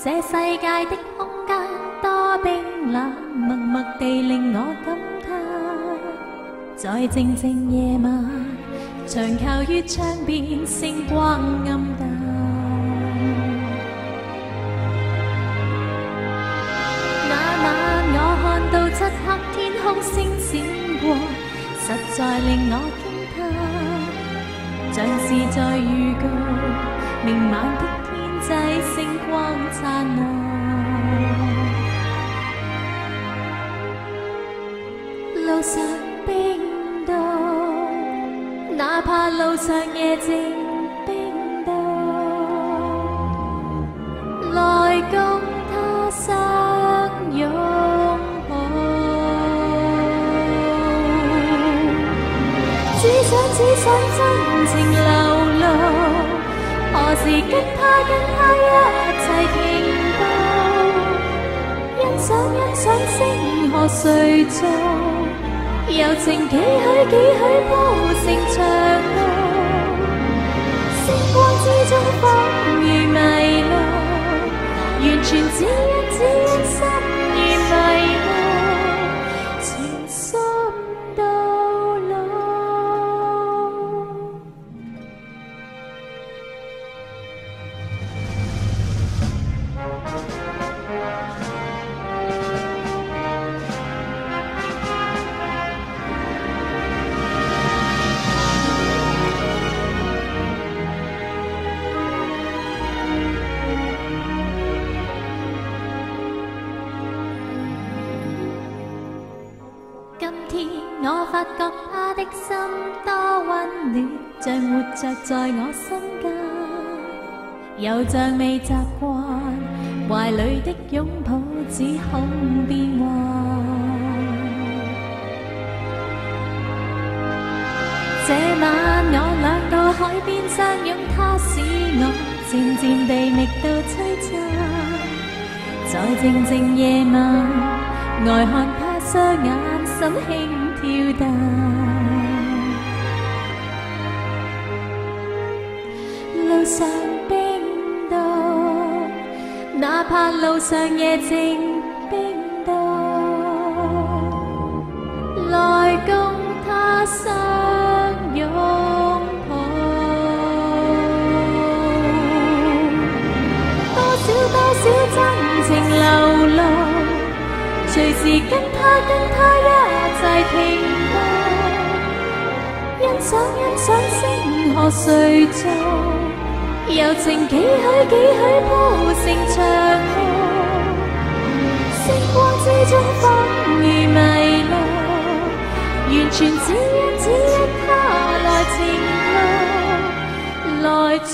這世界的空間多冰冷，默默地令我感嘆。在靜靜夜晚，長靠於窗邊，星光暗淡。那晚我看到漆黑天空星閃過，實在令我驚嘆，像是在預告明晚的天際星光燦爛。路上冰凍，哪怕路上夜靜冰凍，來共他相擁抱。只想真情流露，何時跟他一齊停步？欣賞星河誰做？柔情幾許鋪成長路，星光之中仿如迷路，完全只因心而迷路，情深到老。今天我發覺他的心多溫暖，像活着在我心間，又像未習慣懷裡的擁抱，只恐變幻。這晚我倆到海邊相擁，他使我漸漸地覓到悽慘，在靜靜夜晚呆看他雙眼，心輕跳動。路上冰凍，哪怕路上夜靜冰凍，來共他相擁抱。多少真情流露，隨時跟他一齊停步，欣賞星河誰做？柔情幾許鋪成長路，星光之中仿如迷路，完全只因他來情路來追。